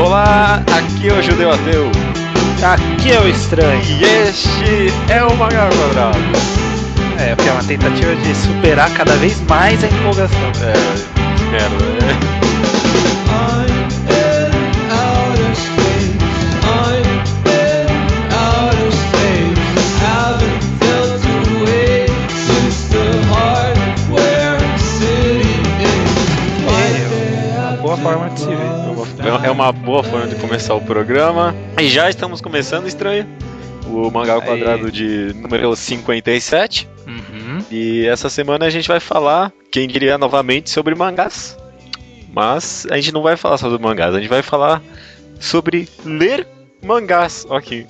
Olá, aqui é o Judeu Ateu. Aqui é o Estranho. E este é o Mangá ao Quadrado. Porque é uma tentativa de superar cada vez mais a empolgação. Merda, Forma de se ver. É uma boa forma de começar o programa. E já estamos começando, Estranho, o Mangá ao Quadrado de número 57. E essa semana a gente vai falar, quem diria novamente, sobre mangás. Mas a gente não vai falar sobre mangás, a gente vai falar sobre ler mangás. Ok.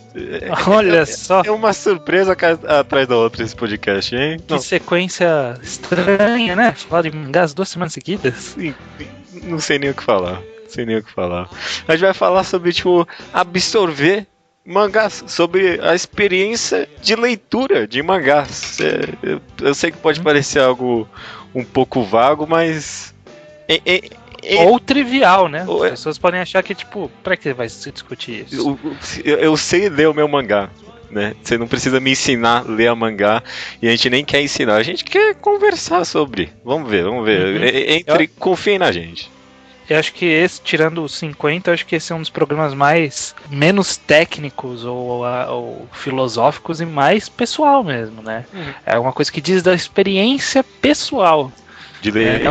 Olha só. É uma surpresa atrás da outra esse podcast, hein? Que sequência estranha, né? Falar de mangás 2 semanas seguidas. Sim. Não sei nem o que falar. A gente vai falar sobre, absorver mangás, sobre a experiência de leitura de mangás. Eu sei que pode parecer algo um pouco vago, mas... Ou trivial, né? As pessoas podem achar que, pra que vai se discutir isso? Eu sei ler o meu mangá, né? Você não precisa me ensinar a ler a mangá, e a gente nem quer ensinar, a gente quer conversar sobre. Vamos ver. Confiem na gente. Eu acho que esse, tirando os 50, eu acho que esse é um dos programas menos técnicos ou filosóficos e mais pessoal mesmo, né? É uma coisa que diz da experiência pessoal. De ler.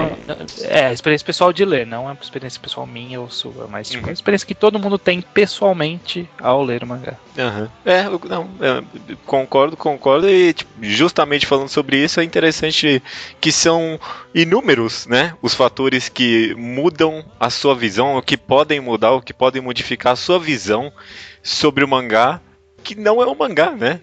A experiência pessoal de ler, não é uma experiência pessoal minha ou sua, mas uma experiência que todo mundo tem pessoalmente ao ler o mangá. Concordo, e justamente falando sobre isso, é interessante que são inúmeros, né, os fatores que mudam a sua visão, ou que podem mudar, ou que podem modificar a sua visão sobre o mangá, que não é um mangá, né?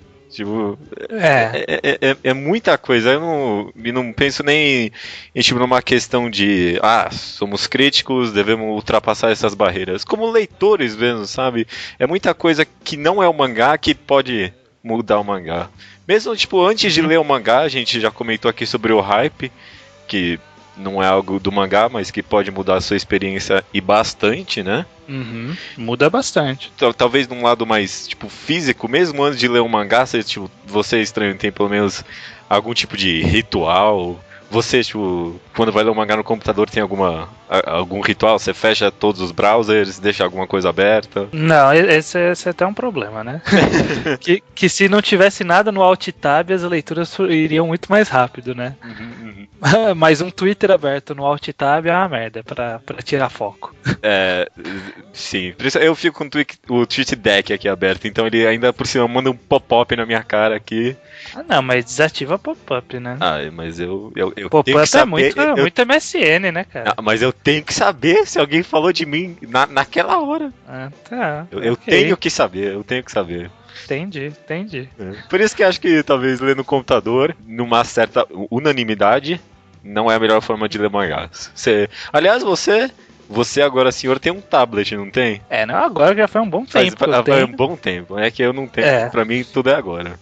É muita coisa. Eu não penso nem em numa questão de somos críticos, devemos ultrapassar essas barreiras. Como leitores mesmo, sabe? É muita coisa que não é o mangá que pode mudar o mangá. Mesmo, antes de ler o mangá, a gente já comentou aqui sobre o hype, que não é algo do mangá, mas que pode mudar a sua experiência e bastante, né? Muda bastante. Talvez num lado mais, físico, mesmo antes de ler um mangá, você Estranho tem pelo menos algum tipo de ritual. Você, quando vai ler um mangá no computador, tem algum ritual? Você fecha todos os browsers, deixa alguma coisa aberta? Não, esse é até um problema, né? que se não tivesse nada no Alt Tab, as leituras iriam muito mais rápido, né? Mas um Twitter aberto no Alt Tab é uma merda pra tirar foco. Sim. Por isso eu fico com o Tweet Deck aqui aberto, então ele ainda por cima manda um pop-up na minha cara aqui. Não, mas desativa pop-up, né? Mas eu pop-up é muito MSN, né, cara? Mas eu tenho que saber se alguém falou de mim naquela hora. Tá. Eu tenho que saber. Entendi. Por isso que acho que talvez ler no computador, numa certa unanimidade, não é a melhor forma de ler mangás. Aliás, você agora, senhor, tem um tablet, não tem? Não, agora já foi um bom tempo. Foi um bom tempo. É que eu não tenho. Pra mim, tudo é agora.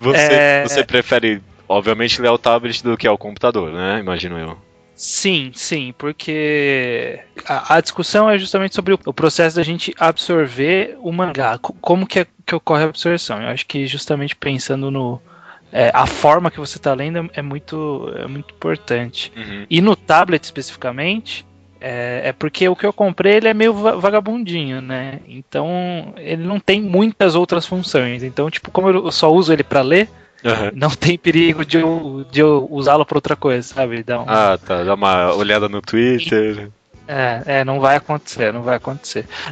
Você prefere, obviamente, ler ao tablet do que ao computador, né? Imagino eu. Sim, porque a discussão é justamente sobre o processo da gente absorver o mangá. Como que ocorre a absorção? Eu acho que justamente pensando a forma que você está lendo é muito importante. E no tablet especificamente, porque o que eu comprei ele é meio vagabundinho, né? Então ele não tem muitas outras funções. Então, como eu só uso ele para ler, não tem perigo de eu usá-lo para outra coisa, sabe? Dá uma olhada no Twitter. Não vai acontecer.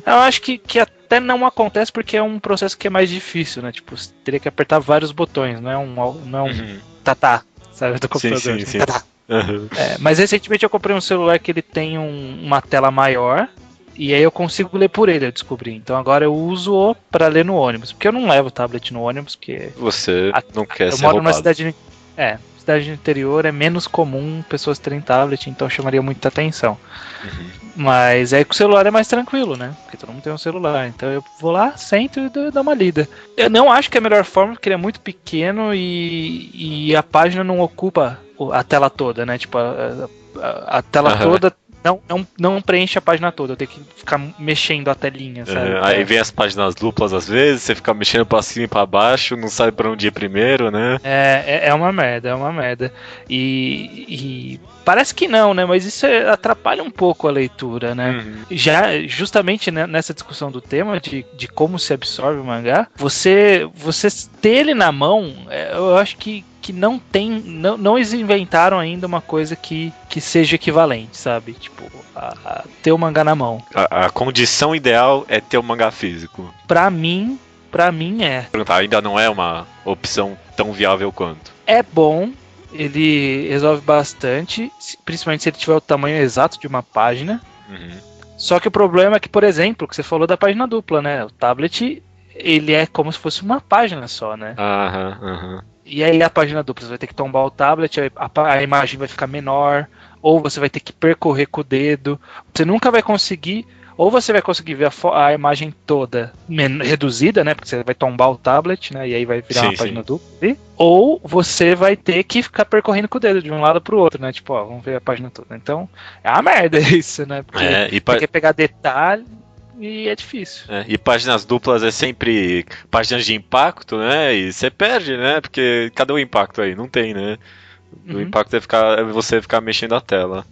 Eu acho que até não acontece porque é um processo que é mais difícil, né? Você teria que apertar vários botões, não é um tatá, sabe, do computador. Sim. Mas recentemente eu comprei um celular que ele tem uma tela maior e aí eu consigo ler por ele, eu descobri. Então agora eu uso para ler no ônibus, porque eu não levo o tablet no ônibus, porque você não quer ser roubado. Eu moro numa cidade no interior, é menos comum pessoas terem tablet, então chamaria muita atenção. Mas aí com o celular é mais tranquilo, né? Porque todo mundo tem um celular. Então eu vou lá, sento e dou uma lida. Eu não acho que é a melhor forma, porque ele é muito pequeno e a página não ocupa a tela toda, né? A tela toda não preenche a página toda, eu tenho que ficar mexendo a telinha, sabe? Aí vem as páginas duplas às vezes, você fica mexendo pra cima e pra baixo, não sabe pra onde ir primeiro, né? É uma merda, é uma merda. E parece que não, né? Mas isso atrapalha um pouco a leitura, né? Uhum. Já justamente nessa discussão do tema de como se absorve o mangá, você ter ele na mão, eu acho que não tem, não eles inventaram ainda uma coisa que seja equivalente, sabe? Tipo, a ter o mangá na mão. A condição ideal é ter o mangá físico. Pra mim é. Ainda não é uma opção tão viável quanto. É bom, ele resolve bastante, principalmente se ele tiver o tamanho exato de uma página. Uhum. Só que o problema é que, por exemplo, o que você falou da página dupla, né? O tablet, ele é como se fosse uma página só, né? Aham. E aí a página dupla, você vai ter que tombar o tablet, a imagem vai ficar menor, ou você vai ter que percorrer com o dedo. Você nunca vai conseguir, ou você vai conseguir ver a imagem toda reduzida, né? Porque você vai tombar o tablet, né? E aí vai virar uma página dupla. Ou você vai ter que ficar percorrendo com o dedo de um lado pro outro, né? Tipo, ó, vamos ver a página toda. Então, é uma merda isso, né? Porque tem que pegar detalhe. E é difícil. E páginas duplas é sempre páginas de impacto, né? E você perde, né? Porque cadê o impacto aí? Não tem, né? O impacto é você ficar mexendo a tela.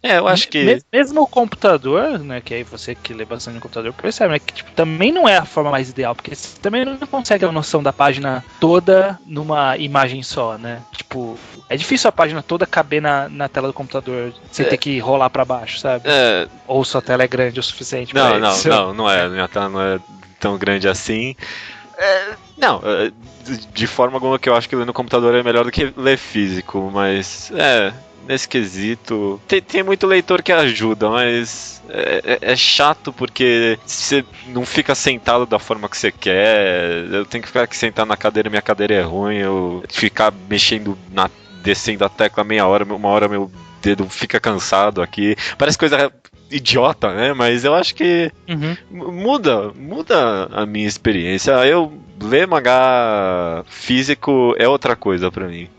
Eu acho que... Mesmo o computador, né? Que aí você que lê bastante no computador percebe, né? Que tipo, também não é a forma mais ideal. Porque você também não consegue a noção da página toda numa imagem só, né? Tipo, é difícil a página toda caber na tela do computador sem ter que rolar pra baixo, sabe? Ou sua tela é grande o suficiente pra isso. Não é. Minha tela não é tão grande assim. De forma alguma que eu acho que ler no computador é melhor do que ler físico, mas nesse quesito. Tem muito leitor que ajuda, mas é chato porque você não fica sentado da forma que você quer. Eu tenho que ficar aqui sentado na cadeira, minha cadeira é ruim, eu ficar mexendo descendo a tecla meia hora, uma hora meu dedo fica cansado aqui. Parece coisa idiota, né? Mas eu acho que muda a minha experiência. Eu ler mangá físico é outra coisa pra mim.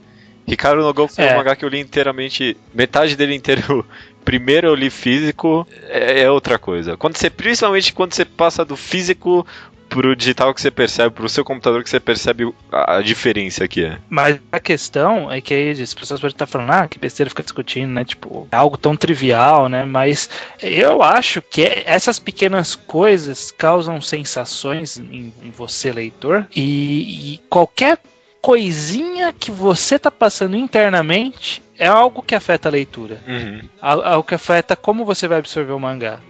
Ricardo no Go foi um mangá que eu li inteiramente, metade dele inteiro. Primeiro eu li físico, é outra coisa. Principalmente quando você passa do físico pro digital que você percebe, pro seu computador que você percebe a diferença que é. Mas a questão é que aí as pessoas podem estar falando, que besteira fica discutindo, né? Tipo, é algo tão trivial, né? Mas eu acho que essas pequenas coisas causam sensações em você, leitor, e qualquer coisinha que você tá passando internamente é algo que afeta a leitura. Algo que afeta como você vai absorver o mangá.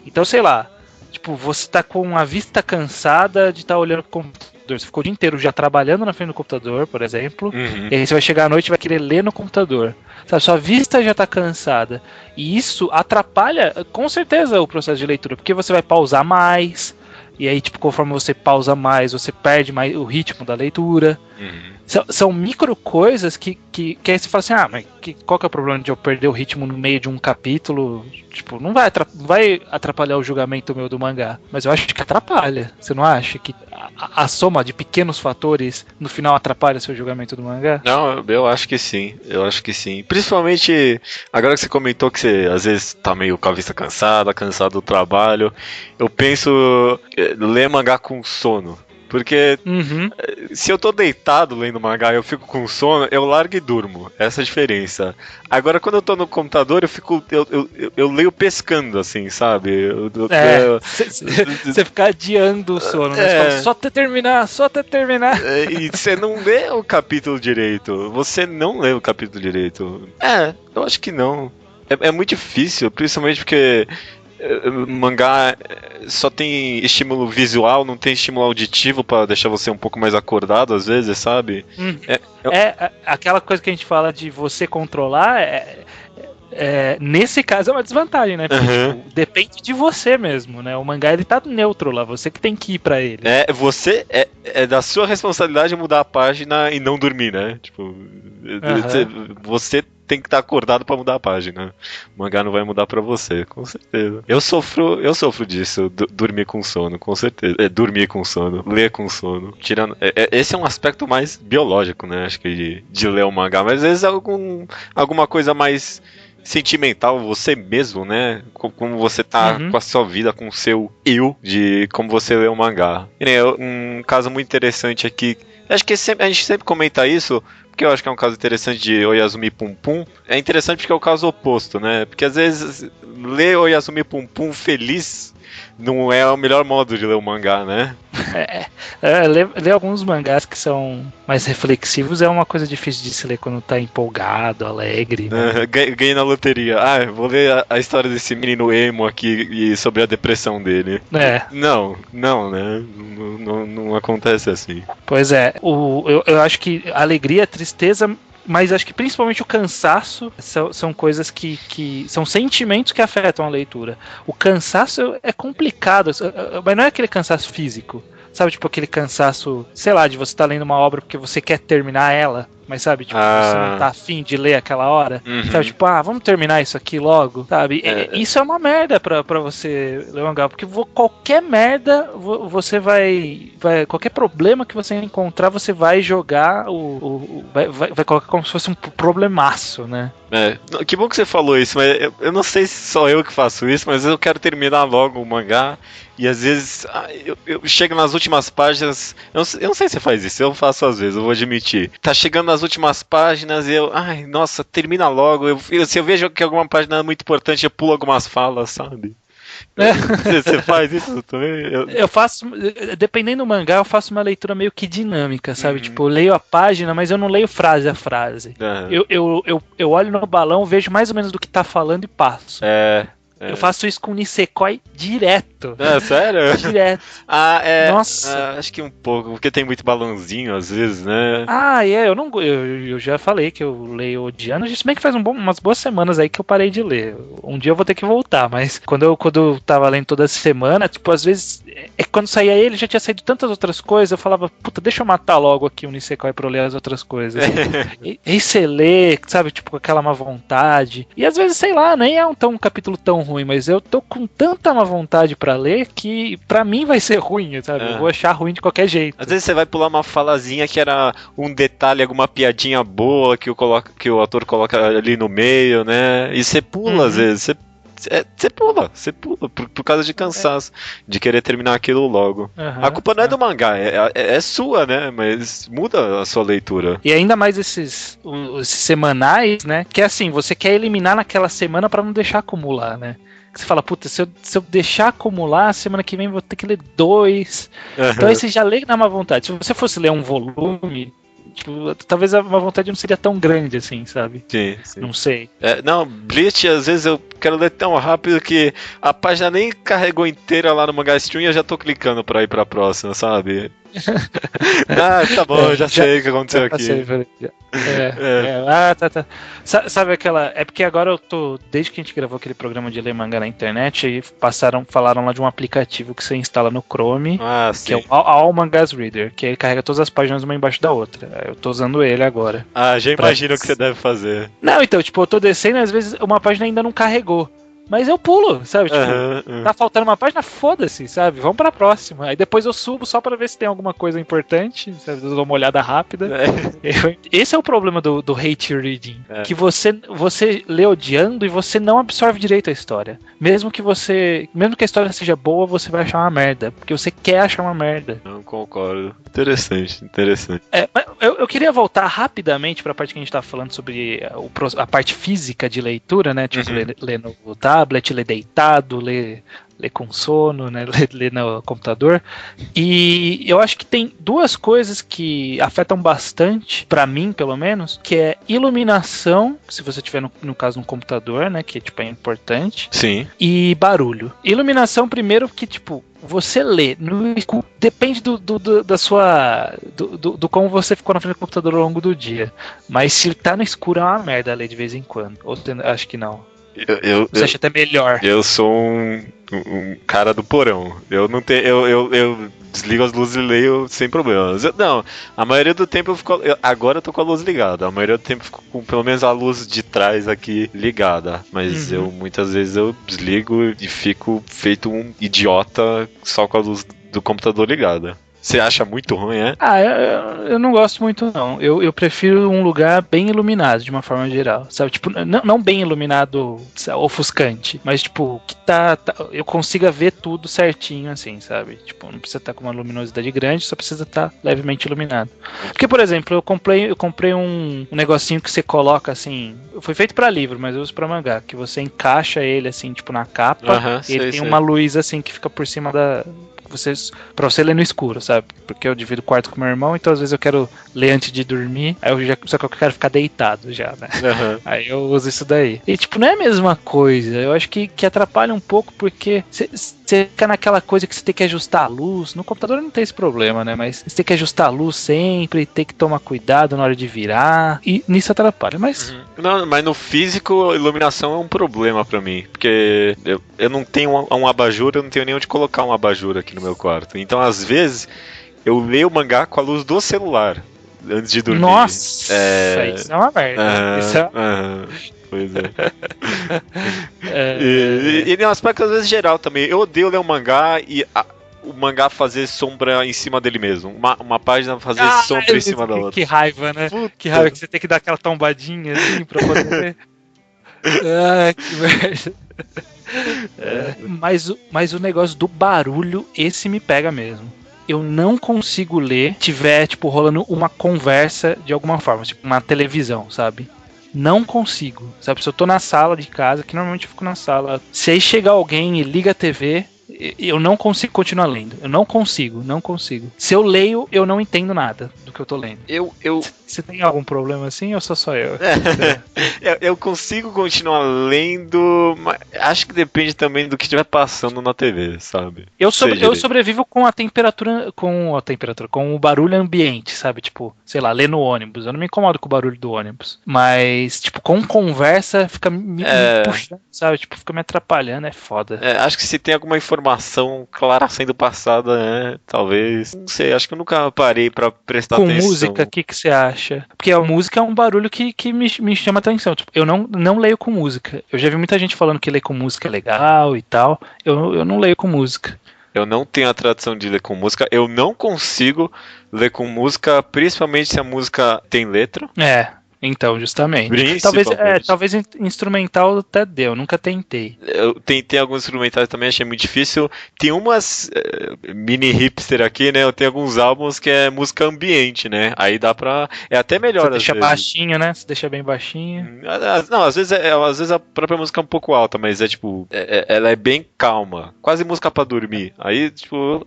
Então, sei lá, tipo, você tá com a vista cansada de estar olhando pro computador. Você ficou o dia inteiro já trabalhando na frente do computador, por exemplo, e aí você vai chegar à noite e vai querer ler no computador. Sabe, sua vista já tá cansada. E isso atrapalha, com certeza, o processo de leitura, porque você vai pausar mais. E aí, tipo, conforme você pausa mais, você perde mais o ritmo da leitura. São micro coisas que aí você fala assim, mas qual que é o problema de eu perder o ritmo no meio de um capítulo? Tipo, não vai atrapalhar o julgamento meu do mangá. Mas eu acho que atrapalha. Você não acha que a soma de pequenos fatores no final atrapalha seu julgamento do mangá? Não, eu acho que sim. Principalmente agora que você comentou que você às vezes tá meio com a vista cansado do trabalho. Eu penso ler mangá com sono. Porque se eu tô deitado lendo mangá e eu fico com sono, eu largo e durmo. Essa é a diferença. Agora, quando eu tô no computador, eu leio pescando, assim, sabe? Você fica adiando o sono, né? Você fala, só até terminar. E você não lê o capítulo direito. Eu acho que não. É muito difícil, principalmente porque mangá só tem estímulo visual, não tem estímulo auditivo pra deixar você um pouco mais acordado às vezes, sabe? Aquela coisa que a gente fala de você controlar, nesse caso é uma desvantagem, né? Porque tipo, depende de você mesmo, né? O mangá ele tá neutro lá, você que tem que ir pra ele. É da sua responsabilidade mudar a página e não dormir, né? Tipo, você tem que estar acordado pra mudar a página. O mangá não vai mudar pra você, com certeza. Eu sofro disso, dormir com sono, com certeza. Dormir com sono, ler com sono. Esse é um aspecto mais biológico, né? Acho que de ler o mangá, mas às vezes alguma coisa mais sentimental, você mesmo, né? Como você tá com a sua vida, com o seu eu, de como você lê o mangá. E, né, um caso muito interessante aqui, acho que a gente sempre comenta isso, porque eu acho que é um caso interessante de Oyasumi Pum Pum. É interessante porque é o caso oposto, né? Porque às vezes ler Oyasumi Pum Pum feliz não é o melhor modo de ler o mangá, né? Ler alguns mangás que são mais reflexivos é uma coisa difícil de se ler quando tá empolgado, alegre. Né? Ganhei na loteria. Vou ler a história desse menino emo aqui e sobre a depressão dele. Não, né? Não acontece assim. Pois é, eu acho que a alegria, a tristeza, mas acho que principalmente o cansaço são coisas que são sentimentos que afetam a leitura. O cansaço é complicado, mas não é aquele cansaço físico. Sabe, tipo aquele cansaço, sei lá, de você estar lendo uma obra porque você quer terminar ela, mas sabe, tipo, você não tá afim de ler aquela hora. Sabe, tipo, vamos terminar isso aqui logo, sabe? Isso é uma merda pra você ler um mangá, porque qualquer merda, você vai qualquer problema que você encontrar, você vai jogar, vai colocar como se fosse um problemaço, né? Que bom que você falou isso, mas eu não sei se só eu que faço isso, mas eu quero terminar logo o mangá. E às vezes eu chego nas últimas páginas. Eu não sei se você faz isso, eu faço às vezes, eu vou admitir. Tá chegando nas últimas páginas e eu. Ai, nossa, termina logo. Se eu vejo que alguma página é muito importante, eu pulo algumas falas, sabe? Você faz isso também? Eu faço, dependendo do mangá, eu faço uma leitura meio que dinâmica, sabe? Tipo, eu leio a página, mas eu não leio frase a frase. Eu olho no balão, vejo mais ou menos do que tá falando e passo. Eu faço isso com Nisekoi direto. Sério? Direto. Nossa. Acho que um pouco, porque tem muito balãozinho às vezes, né? Eu já falei que eu leio odiando, se bem que faz umas boas semanas aí que eu parei de ler. Um dia eu vou ter que voltar, mas quando eu tava lendo toda semana, tipo, às vezes, quando saía ele, já tinha saído tantas outras coisas, eu falava, puta, deixa eu matar logo aqui o Nisekoi pra eu ler as outras coisas. E você lê, sabe, tipo, com aquela má vontade. E às vezes, sei lá, nem é um capítulo tão ruim, mas eu tô com tanta má vontade pra ler que pra mim vai ser ruim, sabe? Eu vou achar ruim de qualquer jeito. Às vezes você vai pular uma falazinha que era um detalhe, alguma piadinha boa que o autor coloca ali no meio, né? E você pula às vezes, você pula por causa de cansaço, de querer terminar aquilo logo. A culpa não é do mangá, é sua, né? Mas muda a sua leitura. E ainda mais esses semanais, né? Que é assim, você quer eliminar naquela semana pra não deixar acumular, né? Você fala, puta, se eu deixar acumular, semana que vem eu vou ter que ler 2. Então aí você já lê na má vontade. Se você fosse ler um volume, tipo, talvez a má vontade não seria tão grande assim, sabe? Sim. Não sei. Não, Bleach, às vezes eu quero ler tão rápido que a página nem carregou inteira lá no Manga Stream e eu já tô clicando pra ir pra próxima, sabe? Tá bom, já sei o que aconteceu aqui. Tá. Sabe aquela. É porque agora eu tô. Desde que a gente gravou aquele programa de ler mangá na internet, aí falaram lá de um aplicativo que você instala no Chrome, que é o All Mangas Reader, que ele carrega todas as páginas uma embaixo da outra. Eu tô usando ele agora. Já imagino o que você deve fazer. Não, então, tipo, eu tô descendo e às vezes uma página ainda não carregou. Mas eu pulo, sabe? Tipo, tá faltando uma página, foda-se, sabe? Vamos pra próxima. Aí depois eu subo só pra ver se tem alguma coisa importante, sabe? Eu dou uma olhada rápida. Esse é o problema do hate reading. Que você lê odiando e você não absorve direito a história. Mesmo que a história seja boa, você vai achar uma merda. Porque você quer achar uma merda. Não concordo. Interessante. Mas eu queria voltar rapidamente pra parte que a gente tá falando sobre a parte física de leitura, né? Tipo, ler no tablet, ler deitado, ler com sono, né? Ler no computador. E eu acho que tem duas coisas que afetam bastante, pra mim, pelo menos, que é iluminação, se você tiver no caso no computador, né? Que tipo, é importante. Sim. E barulho. Iluminação, primeiro, que tipo, você lê no escuro, depende da sua. Do como você ficou na frente do computador ao longo do dia. Mas se tá no escuro é uma merda ler de vez em quando. Ou acho que não. Você acha até melhor. Eu sou um cara do porão. Eu não tenho. Eu desligo as luzes e leio sem problemas. A maioria do tempo eu fico. Agora eu tô com a luz ligada. A maioria do tempo eu fico com pelo menos a luz de trás aqui ligada. Mas muitas vezes eu desligo e fico feito um idiota só com a luz do computador ligada. Você acha muito ruim, é? Eu não gosto muito, não. Eu prefiro um lugar bem iluminado, de uma forma geral, sabe? Tipo, não bem iluminado, sabe, ofuscante, mas tipo, que eu consiga ver tudo certinho, assim, sabe? Tipo, não precisa estar com uma luminosidade grande, só precisa estar levemente iluminado. Porque, por exemplo, eu comprei um negocinho que você coloca, assim, foi feito pra livro, mas eu uso pra mangá, que você encaixa ele, assim, tipo, na capa, e ele tem uma luz, assim, que fica por cima pra você ler no escuro, sabe? Porque eu divido o quarto com meu irmão, então às vezes eu quero ler antes de dormir, só que eu quero ficar deitado já, né? Aí eu uso isso daí. E tipo, não é a mesma coisa, eu acho que atrapalha um pouco, porque você fica naquela coisa que você tem que ajustar a luz. No computador não tem esse problema, né? Mas você tem que ajustar a luz sempre, tem que tomar cuidado na hora de virar, e nisso atrapalha, mas... Não, mas no físico, a iluminação é um problema pra mim, porque eu não tenho um abajur, eu não tenho nem onde colocar um abajur aqui no meu quarto. Então, às vezes, eu leio o mangá com a luz do celular antes de dormir. Nossa, isso é uma merda. Pois é. E tem um aspecto, às vezes, geral também. Eu odeio ler um mangá e o mangá fazer sombra em cima dele mesmo. Uma página fazer sombra em cima da outra. Que raiva, né? Puta. Que raiva que você tem que dar aquela tombadinha assim pra poder ver. Que merda. Mas o negócio do barulho, esse me pega mesmo. Eu não consigo ler se tiver, tipo, rolando uma conversa de alguma forma, tipo, uma televisão, sabe? Não consigo, sabe? Se eu tô na sala de casa, que normalmente eu fico na sala, se aí chegar alguém e liga a TV, eu não consigo continuar lendo. Eu não consigo. Se eu leio, eu não entendo nada do que eu tô lendo. Você tem algum problema assim ou só eu? Eu consigo continuar lendo, mas acho que depende também do que estiver passando na TV, sabe? Eu sobrevivo com a temperatura, com o barulho ambiente, sabe? Tipo, sei lá, ler no ônibus. Eu não me incomodo com o barulho do ônibus. Mas, tipo, com conversa, fica me puxando, sabe? Tipo, fica me atrapalhando, é foda. Acho que se tem alguma informação clara sendo passada, talvez. Não sei, acho que eu nunca parei pra prestar atenção. Com música, o que você acha? Porque a música é um barulho que me chama atenção. Tipo, eu não leio com música. Eu já vi muita gente falando que ler com música é legal e tal. Eu não leio com música. Eu não tenho a tradição de ler com música. Eu não consigo ler com música, principalmente se a música tem letra. Então, justamente. Talvez instrumental até deu, nunca tentei. Eu tentei alguns instrumentais também, achei muito difícil. Tem umas mini hipster aqui, né? Eu tenho alguns álbuns que é música ambiente, né? Aí dá pra... É até melhor, Você deixa baixinho, né? Você deixa bem baixinho. Não, às vezes a própria música é um pouco alta, mas é tipo... ela é bem calma. Quase música pra dormir. Aí, tipo...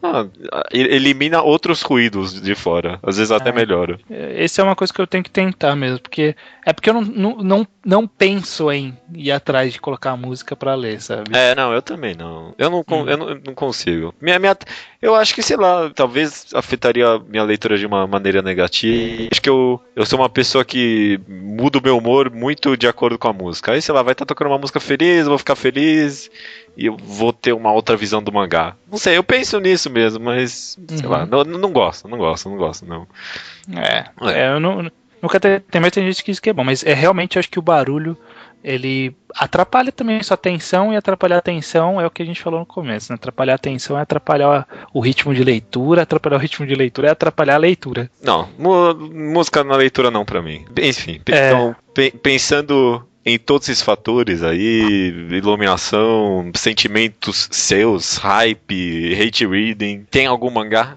elimina outros ruídos de fora. Às vezes até melhora. Essa é uma coisa que eu tenho que tentar mesmo, porque eu não penso em ir atrás de colocar a música pra ler, sabe? Não, eu também não. Eu não consigo. Eu acho que, sei lá, talvez afetaria minha leitura de uma maneira negativa. Acho que eu sou uma pessoa que muda o meu humor muito de acordo com a música. Aí, sei lá, vai estar tocando uma música feliz, eu vou ficar feliz e eu vou ter uma outra visão do mangá. Não sei, eu penso nisso mesmo, mas, sei lá, não gosto, não. Eu nunca tem mais gente que diz que é bom, mas realmente acho que o barulho ele atrapalha também a sua atenção, e atrapalhar a atenção é o que a gente falou no começo, né? Atrapalhar a atenção é atrapalhar o ritmo de leitura, atrapalhar o ritmo de leitura é atrapalhar a leitura. Não, música na leitura não pra mim. Enfim, então, pensando em todos esses fatores aí, iluminação, sentimentos seus, hype, hate reading, tem algum mangá?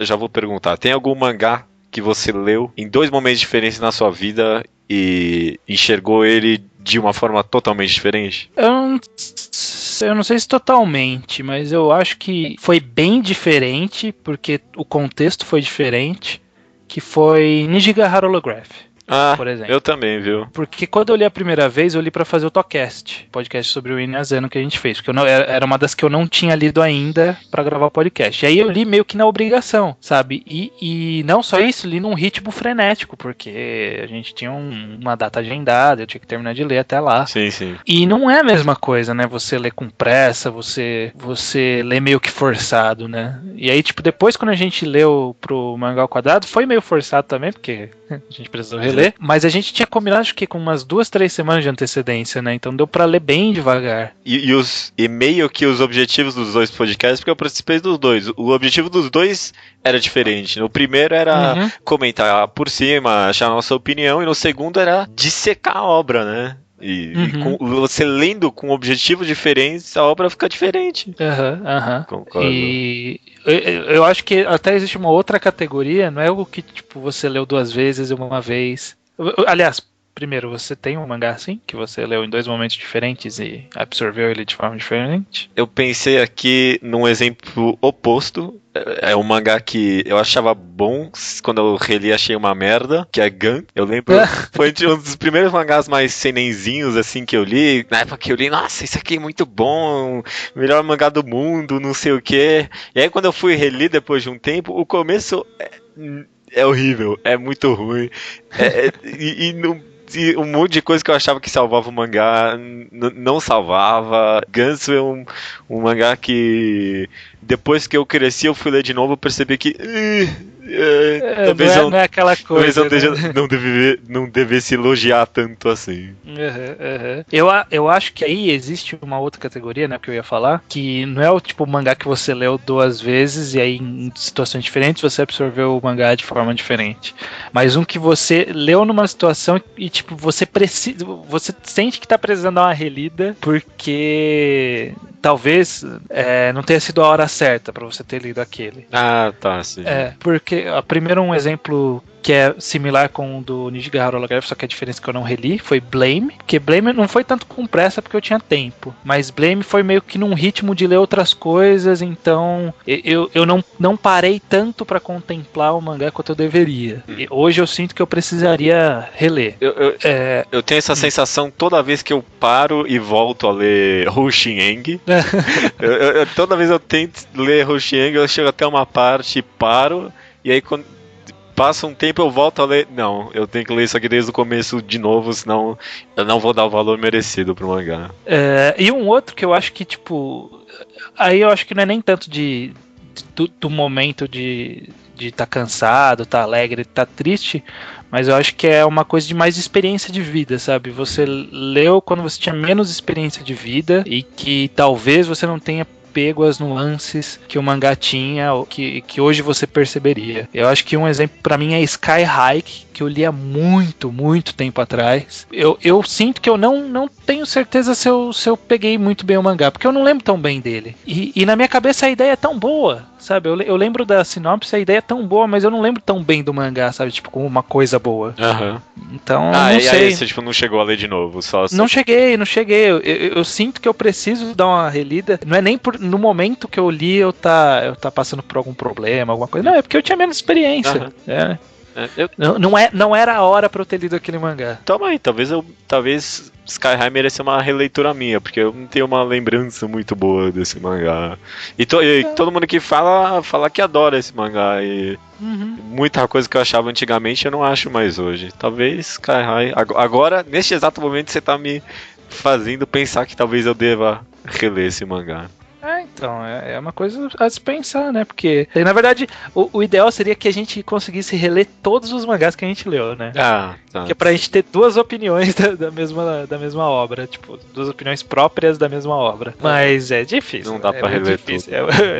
Já vou perguntar, tem algum mangá que você leu em 2 momentos diferentes na sua vida e enxergou ele de uma forma totalmente diferente? Eu não sei se totalmente, mas eu acho que foi bem diferente, porque o contexto foi diferente, que foi Nijigahara Holograph. Por exemplo. Eu também, viu? Porque quando eu li a primeira vez, eu li pra fazer o Tocast, podcast sobre o Inazano que a gente fez, porque era uma das que eu não tinha lido ainda pra gravar o podcast. E aí eu li meio que na obrigação, sabe? E não só isso, li num ritmo frenético, porque a gente tinha uma data agendada, eu tinha que terminar de ler até lá. Sim, sim. E não é a mesma coisa, né? Você lê com pressa, você lê meio que forçado, né? E aí, tipo, depois quando a gente leu pro Mangá ao Quadrado, foi meio forçado também, porque a gente precisou reler. ler, mas a gente tinha combinado, acho que com umas 2, 3 semanas de antecedência, né? Então deu pra ler bem devagar. E meio que os objetivos dos dois podcasts, porque eu participei dos dois. O objetivo dos dois era diferente. No primeiro era comentar por cima, achar a nossa opinião, e no segundo era dissecar a obra, né? E você lendo com objetivos diferentes, a obra fica diferente. Concordo. E eu acho que até existe uma outra categoria, não é o que tipo, você leu 2 vezes e uma vez. Aliás, primeiro, você tem um mangá assim, que você leu em 2 momentos diferentes e absorveu ele de forma diferente? Eu pensei aqui num exemplo oposto. É um mangá que eu achava bom, quando eu reli achei uma merda, que é Gun. Eu lembro, foi um dos primeiros mangás mais senenzinhos, assim, que eu li. Na época que eu li, nossa, isso aqui é muito bom, melhor mangá do mundo, não sei o quê. E aí quando eu fui reler depois de um tempo, o começo é horrível, é muito ruim. E um monte de coisa que eu achava que salvava o mangá não salvava. Ganso é um mangá que depois que eu cresci eu fui ler de novo e percebi que talvez não é aquela coisa, não devesse elogiar tanto assim. Eu acho que aí existe uma outra categoria, né, que eu ia falar, que não é o tipo mangá que você leu 2 vezes e aí em situações diferentes você absorveu o mangá de forma diferente, mas um que você leu numa situação e tipo você sente que tá precisando dar uma relida porque talvez não tenha sido a hora certa pra você ter lido aquele. Ah, tá, sim. Porque primeiro um exemplo que é similar com o do Nijigahara Holograph, só que a diferença é que eu não reli, foi Blame, porque Blame não foi tanto com pressa porque eu tinha tempo, mas Blame foi meio que num ritmo de ler outras coisas, então eu não parei tanto pra contemplar o mangá quanto eu deveria. E hoje eu sinto que eu precisaria reler. Eu tenho essa sensação toda vez que eu paro e volto a ler Houxin-Eng. Toda vez eu tento ler Houxin-Eng, eu chego até uma parte e paro, e aí quando passa um tempo eu volto a ler. Não, eu tenho que ler isso aqui desde o começo de novo, senão eu não vou dar o valor merecido pro mangá. E um outro que eu acho que, tipo, aí eu acho que não é nem tanto do momento de estar cansado, tá alegre, tá triste, mas eu acho que é uma coisa de mais experiência de vida, sabe? Você leu quando você tinha menos experiência de vida e que talvez você não tenha pego as nuances que o mangá tinha, que hoje você perceberia. Eu acho que um exemplo pra mim é Sky High, que eu li há muito, muito tempo atrás. Eu sinto que eu não tenho certeza se eu peguei muito bem o mangá, porque eu não lembro tão bem dele. E na minha cabeça a ideia é tão boa, sabe? Eu lembro da sinopse, a ideia é tão boa, mas eu não lembro tão bem do mangá, sabe? Tipo, como uma coisa boa. Então, não sei. Aí você tipo, não chegou a ler de novo? Não cheguei. Eu sinto que eu preciso dar uma relida. Não é nem no momento que eu li eu tá passando por algum problema, alguma coisa. Não, é porque eu tinha menos experiência. Não era a hora pra eu ter lido aquele mangá. Toma aí, talvez Sky High mereça uma releitura minha, porque eu não tenho uma lembrança muito boa desse mangá. E todo mundo que fala que adora esse mangá. E muita coisa que eu achava antigamente eu não acho mais hoje. Talvez Sky High. Agora, neste exato momento, você tá me fazendo pensar que talvez eu deva reler esse mangá. Então, é uma coisa a se pensar, né? Porque, na verdade, o ideal seria que a gente conseguisse reler todos os mangás que a gente leu, né? Tá. Que é pra gente ter 2 opiniões da mesma obra, tipo, 2 opiniões próprias da mesma obra. Mas é difícil. Não dá pra reler tudo.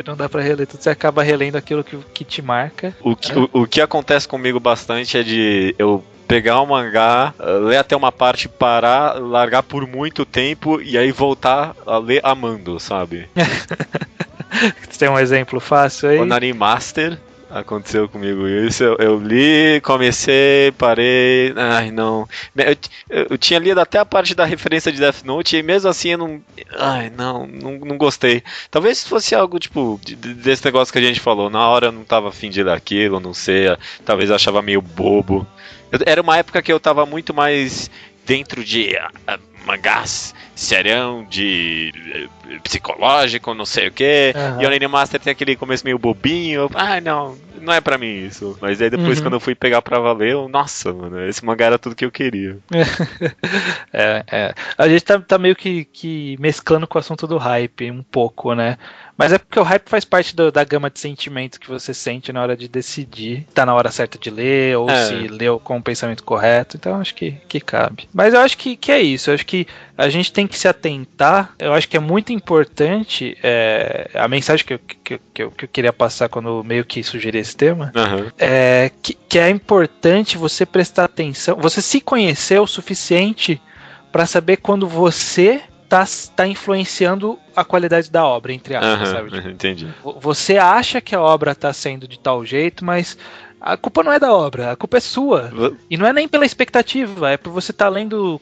Não dá pra reler tudo, você acaba relendo aquilo que te marca. O que acontece comigo bastante é de eu pegar um mangá, ler até uma parte, parar, largar por muito tempo e aí voltar a ler amando, sabe? Você tem um exemplo fácil aí? Onari Master, aconteceu comigo isso. Eu li, comecei, parei. Ai, não. Eu tinha lido até a parte da referência de Death Note e mesmo assim eu não. Ai, não gostei. Talvez fosse algo tipo desse negócio que a gente falou. Na hora eu não tava afim de ler aquilo, não sei. Talvez eu achava meio bobo. Era uma época que eu tava muito mais dentro de mangás serião, de psicológico, não sei o que. E o Onari Master tem aquele começo meio bobinho. Não é pra mim isso. Mas aí depois quando eu fui pegar pra valer, nossa, mano, esse mangá era tudo que eu queria. A gente tá meio que mesclando com o assunto do hype um pouco, né? Mas é porque o hype faz parte da gama de sentimentos que você sente na hora de decidir. Tá na hora certa de ler, ou se leu com o pensamento correto. Então acho que cabe. Mas eu acho que é isso. Eu acho que a gente tem que se atentar. Eu acho que é muito importante. A mensagem que eu queria passar quando meio que sugeri esse tema é que é importante você prestar atenção. Você se conhecer o suficiente para saber quando você tá influenciando a qualidade da obra, entre aspas, sabe? Tipo, entendi. Você acha que a obra tá sendo de tal jeito, mas a culpa não é da obra, a culpa é sua. E não é nem pela expectativa, é por você estar lendo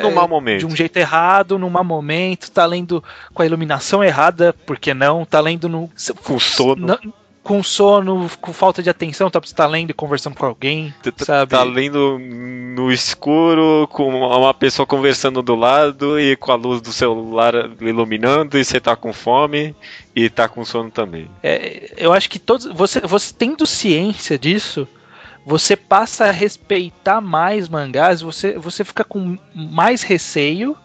num mau momento. De um jeito errado, num mau momento, tá lendo com a iluminação errada, por que não? Tá lendo com sono. Com sono, com falta de atenção, você tá lendo e conversando com alguém, sabe? Tá lendo no escuro, com uma pessoa conversando do lado e com a luz do celular iluminando, e você tá com fome e tá com sono também. Eu acho que você tendo ciência disso, você passa a respeitar mais mangás, você fica com mais receio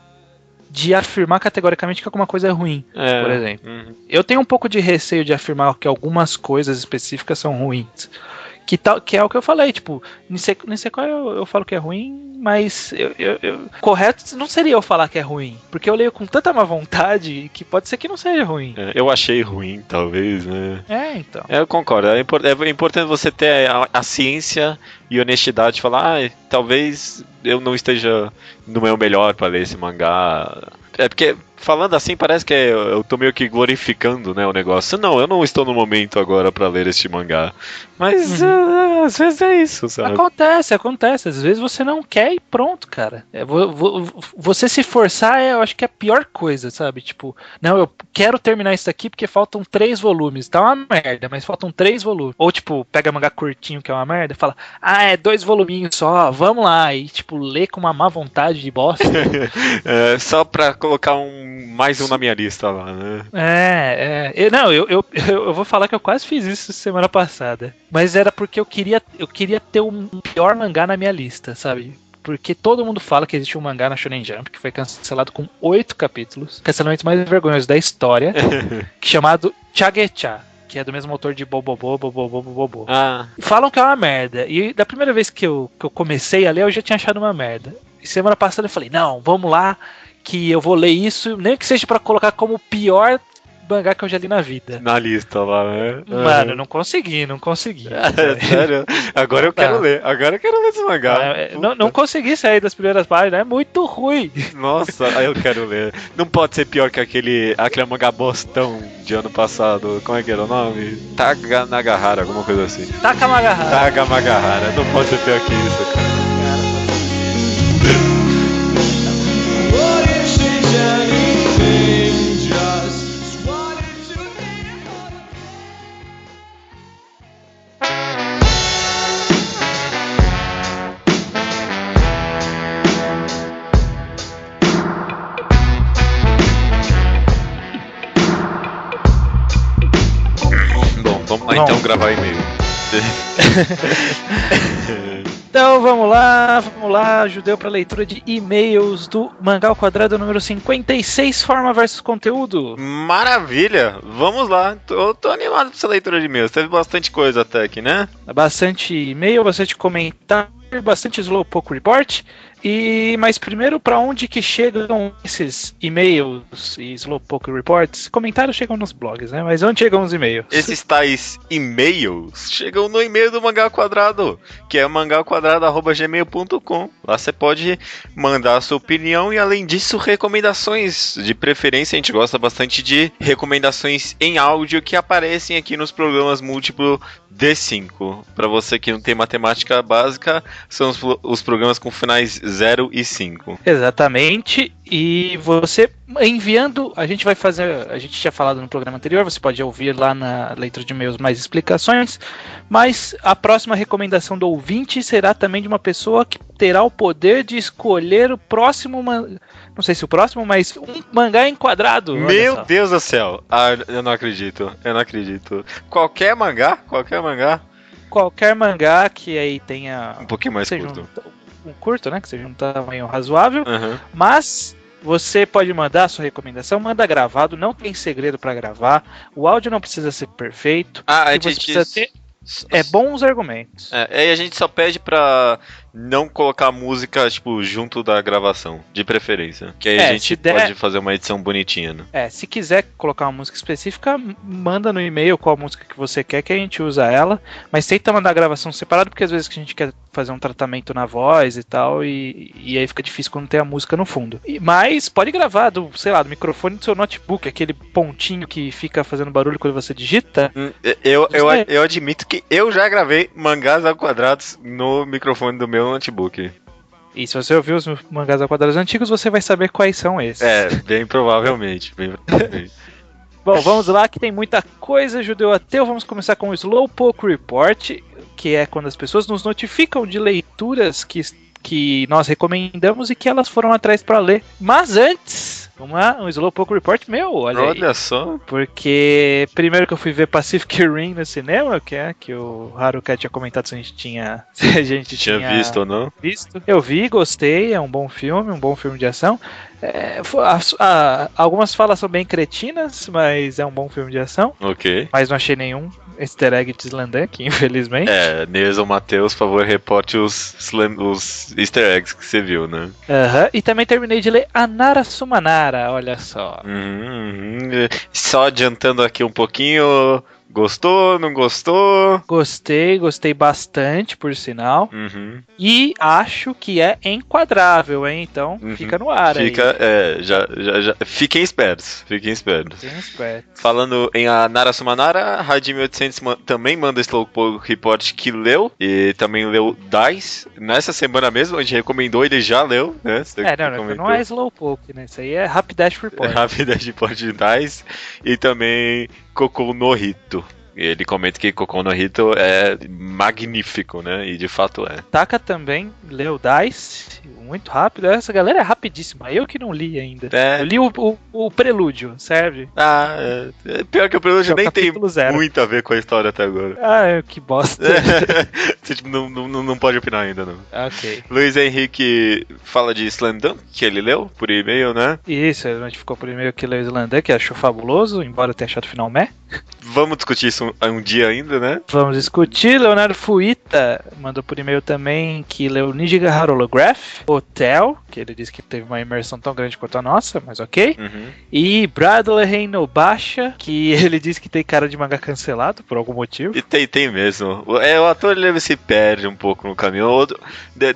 de afirmar categoricamente que alguma coisa é ruim, por exemplo. Eu tenho um pouco de receio de afirmar que algumas coisas específicas são ruins. Que é o que eu falei, tipo, Nisekoi eu falo que é ruim, mas correto não seria eu falar que é ruim, porque eu leio com tanta má vontade que pode ser que não seja ruim. Eu achei ruim, talvez, né? Então. Eu concordo, é importante você ter a ciência e honestidade de falar, talvez eu não esteja no meu melhor para ler esse mangá. É porque, falando assim, parece que eu tô meio que glorificando, né, o negócio. Não, eu não estou no momento agora pra ler este mangá. Mas, às vezes é isso, sabe? Acontece. Às vezes você não quer e pronto, cara. Você se forçar, eu acho que é a pior coisa, sabe? Tipo, não, eu quero terminar isso aqui porque faltam 3 volumes. Tá uma merda, mas faltam 3 volumes. Ou, tipo, pega mangá curtinho, que é uma merda, e fala, 2 voluminhos só, vamos lá. E, tipo, lê com uma má vontade de bosta. Só pra colocar mais um na minha lista lá, né? Eu vou falar que eu quase fiz isso semana passada. Mas era porque eu queria ter um pior mangá na minha lista, sabe? Porque todo mundo fala que existe um mangá na Shonen Jump que foi cancelado com 8 capítulos. Cancelamento mais vergonhoso da história. Chamado Chagecha, que é do mesmo autor de Bobobo. Falam que é uma merda. E da primeira vez que eu comecei a ler, eu já tinha achado uma merda. E semana passada eu falei, não, vamos lá, que eu vou ler isso, nem que seja pra colocar como o pior mangá que eu já li na vida. Na lista lá, né? Mano, eu não consegui. Sério? Agora eu quero ler. Agora eu quero ler esse mangá. Não consegui sair das primeiras páginas, é muito ruim. Nossa, aí eu quero ler. Não pode ser pior que aquele mangá bostão de ano passado. Como é que era o nome? Taga Nagahara, alguma coisa assim. Taga Magahara. Não pode ser pior que isso, cara. Vamos lá então gravar e-mail. Então vamos lá, Judeu, para leitura de e-mails do Mangá ao Quadrado número 56, forma versus conteúdo. Maravilha, vamos lá, tô animado pra essa leitura de e-mails, teve bastante coisa até aqui, né? Bastante e-mail, bastante comentário, bastante Slowpoke Report. Mas primeiro, para onde que chegam esses e-mails e Slowpoke Reports? Comentários chegam nos blogs, né? Mas onde chegam os e-mails? Esses tais e-mails chegam no e-mail do Mangá ao Quadrado, que é mangaquadrado@gmail.com. Lá você pode mandar a sua opinião e, além disso, recomendações. De preferência, a gente gosta bastante de recomendações em áudio que aparecem aqui nos programas múltiplo D5. Para você que não tem matemática básica, são os programas com finais 0 e 5. Exatamente. E você enviando, a gente tinha falado no programa anterior, você pode ouvir lá na leitura de e-mails mais explicações, mas a próxima recomendação do ouvinte será também de uma pessoa que terá o poder de escolher o próximo, não sei se o próximo, mas um mangá enquadrado. Meu Deus do céu, eu não acredito. Qualquer mangá? Qualquer mangá que aí tenha um pouquinho mais curto. Um curto, né? Que seja um tamanho razoável. Mas Você pode mandar a sua recomendação, manda gravado, não tem segredo pra gravar, o áudio não precisa ser perfeito, o que você precisa ter bons argumentos. Aí a gente só pede pra não colocar música, tipo, junto da gravação, de preferência. Que aí a gente pode fazer uma edição bonitinha, né? Se quiser colocar uma música específica, manda no e-mail qual música que você quer que a gente usa ela, mas tenta mandar a gravação separada, porque às vezes que a gente quer fazer um tratamento na voz e tal, e aí fica difícil quando tem a música no fundo. Mas pode gravar do microfone do seu notebook, aquele pontinho que fica fazendo barulho quando você digita. Eu admito que eu já gravei Mangás ao Quadrados no microfone do meu notebook. E se você ouvir os Mangás ao Quadrados antigos, você vai saber quais são esses. Bem provavelmente. Bom, vamos lá, que tem muita coisa judeu-ateu. Vamos começar com o Slowpoke Report, que é quando as pessoas nos notificam de leituras que nós recomendamos e que elas foram atrás para ler. Mas antes, um Slowpoke Report meu, olha só. Porque primeiro que eu fui ver Pacific Rim no cinema, que o Haruka tinha comentado se a gente tinha visto ou não. Eu vi, gostei, é um bom filme de ação. Algumas falas são bem cretinas, mas é um bom filme de ação. Ok. Mas não achei nenhum easter egg de Slandunk, infelizmente. Nelson Matheus, por favor, reporte os easter eggs que você viu, né? E também terminei de ler Anara Sumanara, olha só. Só adiantando aqui um pouquinho... Gostou? Não gostou? Gostei bastante, por sinal. E acho que é enquadrável, hein? Então fica no ar aí. Já. Fiquem espertos. Falando em Anara Sumanara, Radime 800 também manda Slowpoke Report que leu. E também leu Dice. Nessa semana mesmo, a gente recomendou, ele já leu, né? Não é Slowpoke, né? Isso aí é Rapidash Report. Rapidash Report de Dice. E também Kokou no Hito. Ele comenta que Kokou no Hito é magnífico, né? E de fato é. Taka também leu Dice, muito rápido. Essa galera é rapidíssima. Eu que não li ainda. Eu li o prelúdio, serve? Pior que o prelúdio nem tem muito a ver com a história até agora. Que bosta. Você não pode opinar ainda, não. Ok. Luiz Henrique fala de Slandunk, que ele leu por e-mail, né? Isso, ele notificou por e-mail que leu Slandunk, que achou fabuloso, embora tenha achado o final meh. Vamos discutir isso um dia ainda, né? Vamos discutir. Leonardo Fuita mandou por e-mail também que leu Nijigaru Holograph, Hotel, que ele disse que teve uma imersão tão grande quanto a nossa, mas ok. E Bradley Reinobasha, que ele disse que tem cara de mangá cancelado por algum motivo. E tem mesmo. O ator ele se perde um pouco no caminho.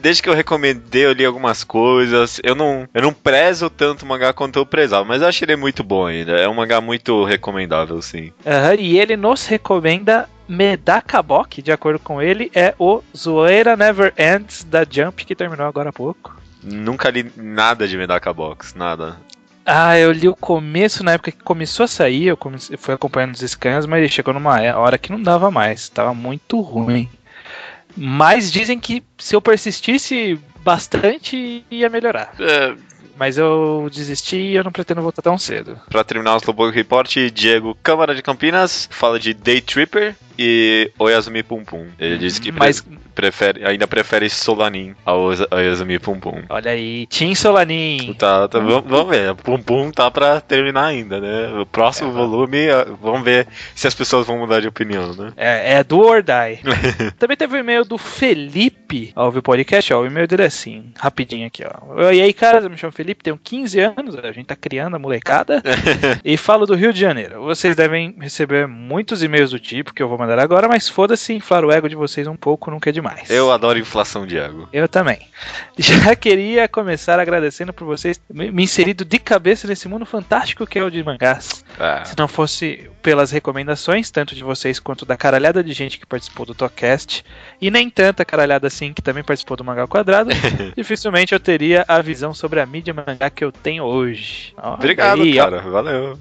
Desde que eu recomendei, eu li algumas coisas. Eu não prezo tanto o mangá quanto eu prezava, mas eu achei ele muito bom ainda. É um mangá muito recomendável, sim. E ele nos recomenda Medakabo, que de acordo com ele é o Zoeira Never Ends da Jump, que terminou agora há pouco. Nunca li nada de Medakabox, nada. Eu li o começo, na época que começou a sair, eu fui acompanhando os scans, mas chegou numa hora que não dava mais, tava muito ruim. Mas dizem que se eu persistisse bastante, ia melhorar. Mas eu desisti e eu não pretendo voltar tão cedo. Pra terminar o Slowpoke Report, Diego Câmara de Campinas fala de Day Tripper e Oyasumi Pum Pum. Ele disse que ainda prefere Solanin ao Oyasumi Pum Pum. Olha aí, Team Solanin. Vamos ver, Pum Pum tá pra terminar ainda, né? O próximo volume, vamos ver se as pessoas vão mudar de opinião, né? É do or die. Também teve o e-mail do Felipe ao ouvir o podcast, o e-mail dele é assim, rapidinho aqui, ó. E aí, cara, eu me chamo Felipe, tenho 15 anos, a gente tá criando a molecada, e falo do Rio de Janeiro. Vocês devem receber muitos e-mails do tipo que eu vou mandar agora, mas foda-se, inflar o ego de vocês um pouco nunca é demais. Eu adoro inflação de ego. Eu também. Já queria começar agradecendo por vocês me inserido de cabeça nesse mundo fantástico que é o de mangás. Se não fosse pelas recomendações, tanto de vocês quanto da caralhada de gente que participou do Tocast, e nem tanta caralhada assim que também participou do Mangá ao Quadrado, dificilmente eu teria a visão sobre a mídia mangá que eu tenho hoje. Obrigado, cara. Valeu.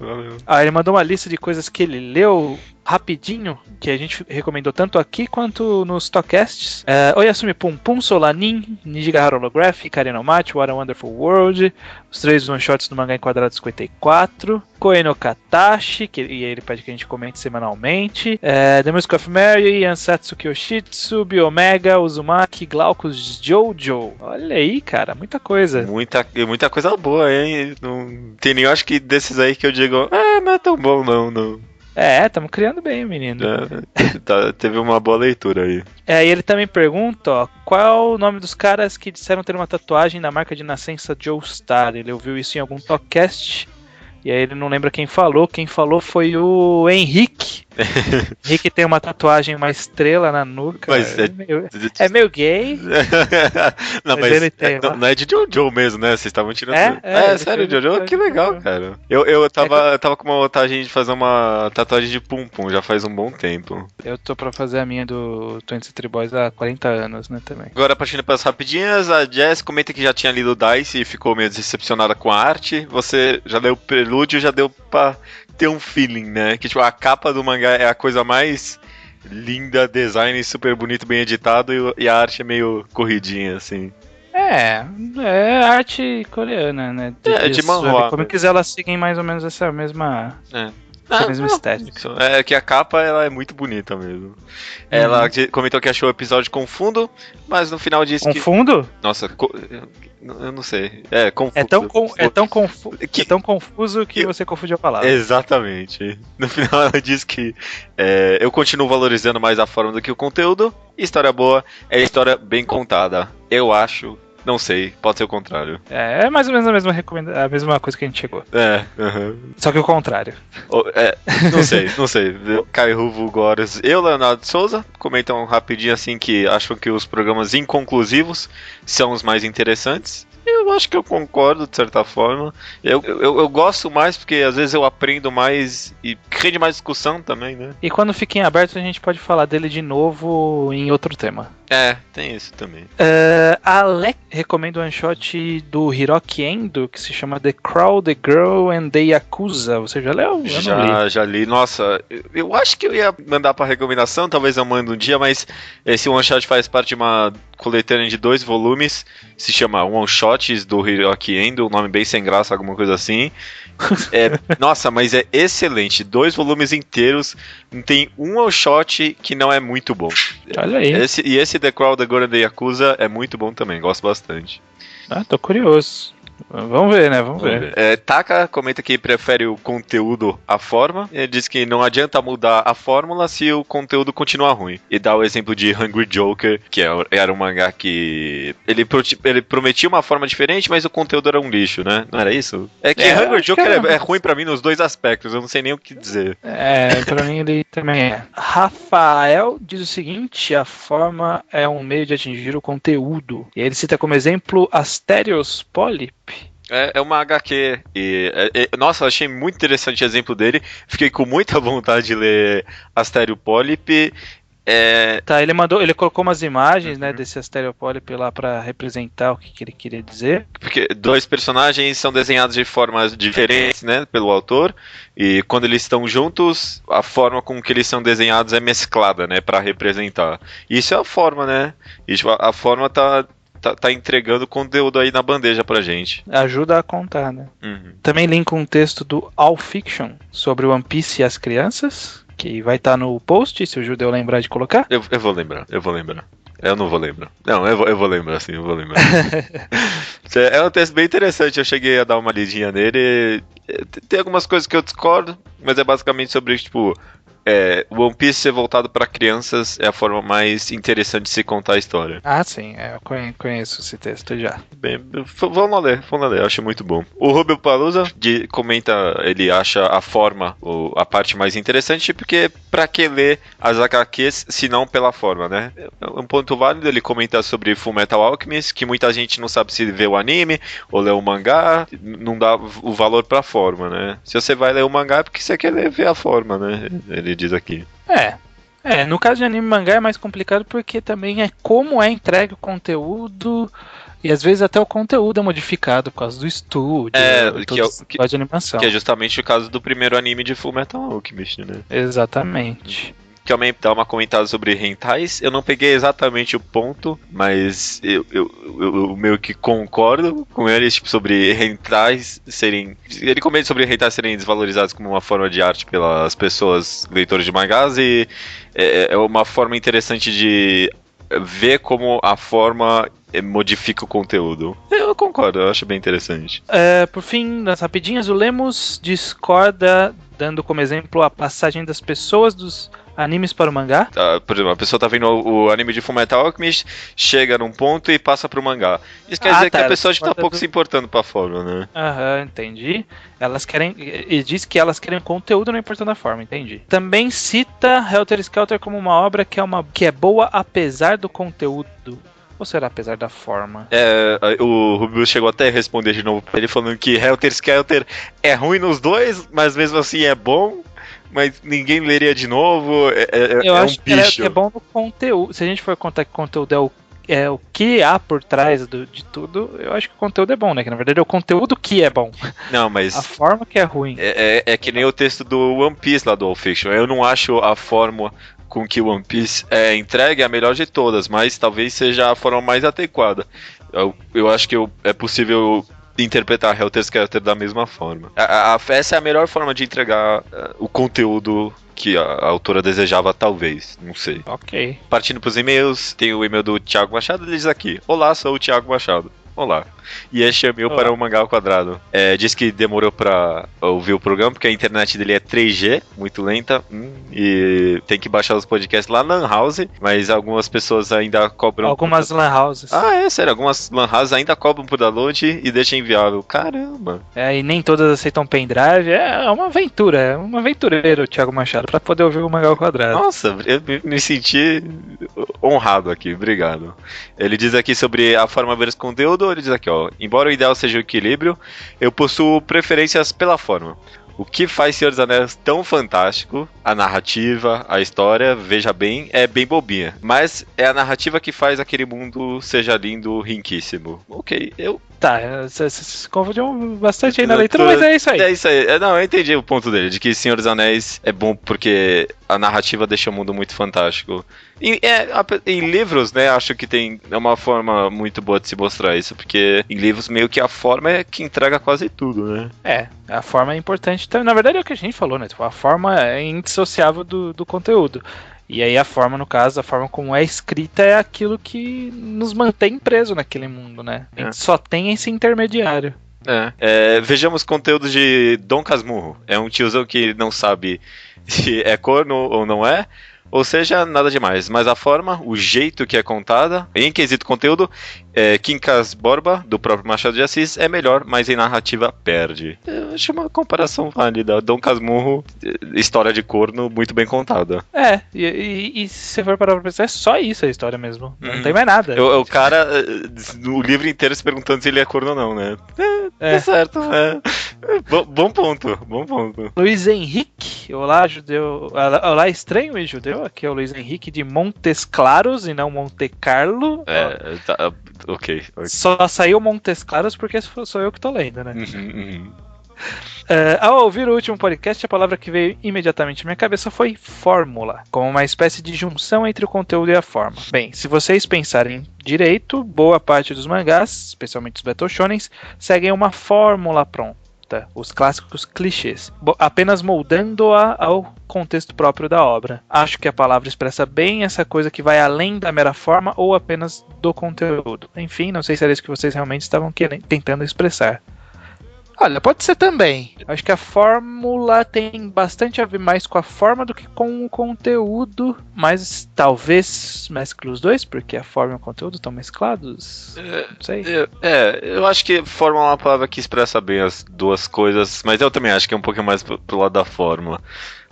Ele mandou uma lista de coisas que ele leu. rapidinho, que a gente recomendou tanto aqui quanto nos Talkcasts. Oyasumi Pum Pum, Solanin, Nijigahara Holographic, Karino Machi, What a Wonderful World, os 3 one-shots do mangá enquadrado 54, Koe no Katashi, e ele pede que a gente comente semanalmente, The Music of Mary, Ansatsu Kyoshitsu, Biomega, Uzumaki, Glaucus Jojo. Olha aí, cara, muita coisa. Muita coisa boa, hein? Não tem nem, eu acho que desses aí que eu digo, não é tão bom não. Estamos criando bem, menino. Teve uma boa leitura aí. E ele também pergunta, ó, qual é o nome dos caras que disseram ter uma tatuagem da marca de nascença Joestar? Ele ouviu isso em algum talkcast, e aí ele não lembra quem falou. Quem falou foi o Henrique. Henrique tem uma tatuagem, uma estrela na nuca. Mas é meio gay. Mas ele tem, não é de Jojo mesmo, né? Vocês estavam tirando. Sério, Jojo? Que legal, cara. Eu tava com uma vontade de fazer uma tatuagem de Pum Pum já faz um bom tempo. Eu tô pra fazer a minha do 20th Century Boys há 40 anos, né, também. Agora, partindo para as rapidinhas, a Jess comenta que já tinha lido Dice e ficou meio decepcionada com a arte. Você já leu o prelúdio, já deu pra ter um feeling, né? Que tipo, a capa do mangá é a coisa mais linda, design super bonito, bem editado, e a arte é meio corridinha, assim. É arte coreana, né? De manhwa. Como quiser, elas seguem mais ou menos essa mesma... Essa mesma estética. É que a capa ela é muito bonita mesmo. Ela comentou que achou o episódio confundo, mas no final disse Confundo? Nossa, eu não sei. Confuso. É tão confuso que você confunde a palavra. Exatamente. No final ela disse que eu continuo valorizando mais a forma do que o conteúdo. História boa é história bem contada. Eu acho. Não sei, pode ser o contrário. É mais ou menos a mesma coisa que a gente chegou. Só que o contrário. Não sei. Caio Ruvo Góres e o Leonardo Souza comentam rapidinho assim que acham que os programas inconclusivos são os mais interessantes. Eu acho que eu concordo, de certa forma. Eu gosto mais porque às vezes eu aprendo mais e rende mais discussão também, né? E quando fiquem abertos a gente pode falar dele de novo em outro tema. Tem isso também. A Alec recomenda um one-shot do Hiroki Endo que se chama The Crow, The Girl and The Yakuza. Você já leu? Já li. Nossa, eu acho que eu ia mandar pra recomendação, talvez eu mande um dia, mas esse one-shot faz parte de uma coletânea de 2 volumes, se chama One Shots do Hiroki Endo, um nome bem sem graça, alguma coisa assim. Nossa, mas é excelente, 2 volumes inteiros, não tem um one shot que não é muito bom. Olha aí. Esse The Crow, The Girl and The Yakuza é muito bom também, gosto bastante. Tô curioso. Vamos ver, né? Vamos ver. Taka comenta que prefere o conteúdo à forma. Ele diz que não adianta mudar a fórmula se o conteúdo continuar ruim. E dá o exemplo de Hungry Joker, que era um mangá que ele prometia uma forma diferente, mas o conteúdo era um lixo, né? Não era isso? Hungry Joker é ruim pra mim nos 2 aspectos, eu não sei nem o que dizer. Pra mim ele também é. Rafael diz o seguinte: a forma é um meio de atingir o conteúdo. E ele cita como exemplo Asterios Polyp. É uma HQ nossa, eu achei muito interessante o exemplo dele. Fiquei com muita vontade de ler Astério Polyp. Ele colocou umas imagens, né, desse Astério Polyp lá pra representar o que ele queria dizer. Porque 2 personagens são desenhados de formas diferentes, né, pelo autor. E quando eles estão juntos, a forma com que eles são desenhados é mesclada, né, pra representar. Isso é a forma, né? E a forma tá entregando conteúdo aí na bandeja pra gente. Ajuda a contar, né? Também linka um texto do All Fiction sobre o One Piece e as crianças, que vai estar no post, se o Judeu lembrar de colocar. Eu vou lembrar. Eu não vou lembrar. Não, eu vou lembrar, sim, eu vou lembrar. É um texto bem interessante, eu cheguei a dar uma lidinha nele. Tem algumas coisas que eu discordo, mas é basicamente sobre, tipo... o One Piece ser voltado para crianças é a forma mais interessante de se contar a história. Sim, eu conheço esse texto já. Bem, vamos ler, acho muito bom. O Rubio Palusa comenta, ele acha a forma a parte mais interessante, porque pra que ler as HQs se não pela forma, né? Um ponto válido, ele comenta sobre Fullmetal Alchemist, que muita gente não sabe se vê o anime ou lê o mangá, não dá o valor pra forma, né? Se você vai ler o mangá é porque você quer ver a forma, né? Ele diz aqui. No caso de anime e mangá é mais complicado porque também é como é entregue o conteúdo e às vezes até o conteúdo é modificado por causa do estúdio, de animação. Que é justamente o caso do primeiro anime de Fullmetal Alchemist, né? Exatamente. Que também dá uma comentada sobre hentais. Eu não peguei exatamente o ponto, mas eu meio que concordo com eles, tipo, sobre hentais serem... Ele comenta sobre hentais serem desvalorizados como uma forma de arte pelas pessoas, leitores de mangás, e é uma forma interessante de ver como a forma modifica o conteúdo. Eu concordo, eu acho bem interessante. Por fim, nas rapidinhas, o Lemos discorda, dando como exemplo a passagem das pessoas dos animes para o mangá. Por exemplo, a pessoa tá vendo o anime de Fullmetal Alchemist, chega num ponto e passa pro mangá. Isso quer dizer que a pessoa já tá pouco se importando pra forma, né? Entendi. Elas querem... E diz que elas querem conteúdo, não importando a forma, entendi. Também cita Helter Skelter como uma obra que é boa apesar do conteúdo. Ou será apesar da forma? O Rubio chegou até a responder de novo pra ele, falando que Helter Skelter é ruim nos dois, mas mesmo assim é bom. Mas ninguém leria de novo. Eu acho que é bom no conteúdo. Se a gente for contar que o conteúdo é o que há por trás de tudo, eu acho que o conteúdo é bom, né? Que na verdade é o conteúdo que é bom. Não, mas... A forma que é ruim. É que nem o texto do One Piece lá do All Fiction. Eu não acho a forma com que o One Piece é entregue a melhor de todas, mas talvez seja a forma mais adequada. Eu acho que é possível interpretar Helter Skelter da mesma forma. Essa é a melhor forma de entregar o conteúdo que a autora desejava, talvez, não sei. Ok. Partindo pros e-mails, tem o e-mail do Thiago Machado, ele diz aqui: olá, sou o Thiago Machado. Olá. E este é meu para o Mangá ao Quadrado. Diz que demorou pra ouvir o programa, porque a internet dele é 3G, muito lenta, e tem que baixar os podcasts lá na Lan House, mas algumas pessoas ainda cobram... Algumas Lan Houses. Sério, algumas Lan Houses ainda cobram por download e deixam inviável. Caramba. E nem todas aceitam pendrive, é uma aventura, é um aventureiro o Thiago Machado, pra poder ouvir o Mangá ao Quadrado. Nossa, eu me senti honrado aqui, obrigado. Ele diz aqui sobre a forma versus conteúdo. Ele diz aqui, embora o ideal seja o equilíbrio, eu possuo preferências pela forma. O que faz Senhor dos Anéis tão fantástico, a narrativa, a história, veja bem, é bem bobinha. Mas é a narrativa que faz aquele mundo seja lindo, riquíssimo. Ok, Tá, você se confundiu bastante aí na leitura, mas é isso aí. É isso aí. Não, eu entendi o ponto dele, de que Senhor dos Anéis é bom porque a narrativa deixa o mundo muito fantástico. Em livros, né, acho que é uma forma muito boa de se mostrar isso, porque em livros meio que a forma é que entrega quase tudo, né? A forma é importante. Então, na verdade é o que a gente falou, né? A forma é indissociável do conteúdo. E aí a forma, no caso, a forma como é escrita é aquilo que nos mantém preso naquele mundo, né? A gente só tem esse intermediário. Vejamos conteúdo de Dom Casmurro. É um tiozão que não sabe se é corno ou não é. Ou seja, nada demais. Mas a forma, o jeito que é contada, em quesito conteúdo, Quincas Borba, do próprio Machado de Assis, é melhor, mas em narrativa perde. Eu acho uma comparação válida. Dom Casmurro, história de corno, muito bem contada. E se você for parar pra pensar, é só isso a história mesmo. Não tem mais nada. O cara, o livro inteiro se perguntando se ele é corno ou não, né? Tá certo. Bom ponto. Luiz Henrique, olá, judeu. Olá, estranho e judeu. Aqui é o Luiz Henrique de Montes Claros e não Monte Carlo. Ok. Só saiu Montes Claros porque sou eu que tô lendo, né? Uhum. Ao ouvir o último podcast, a palavra que veio imediatamente na minha cabeça foi fórmula, como uma espécie de junção entre o conteúdo e a forma. Bem, se vocês pensarem direito, boa parte dos mangás, especialmente os Battle Shonens, seguem uma fórmula pronta. Os clássicos clichês, apenas moldando-a ao contexto próprio da obra. Acho que a palavra expressa bem essa coisa que vai além da mera forma ou apenas do conteúdo. Enfim, não sei se era isso que vocês realmente estavam tentando expressar. Olha, pode ser também. Acho que a fórmula tem bastante a ver mais com a forma do que com o conteúdo, mas talvez mescle os dois, porque a forma e o conteúdo estão mesclados. Não sei. Eu acho que forma é uma palavra que expressa bem as duas coisas, mas eu também acho que é um pouquinho mais pro lado da fórmula.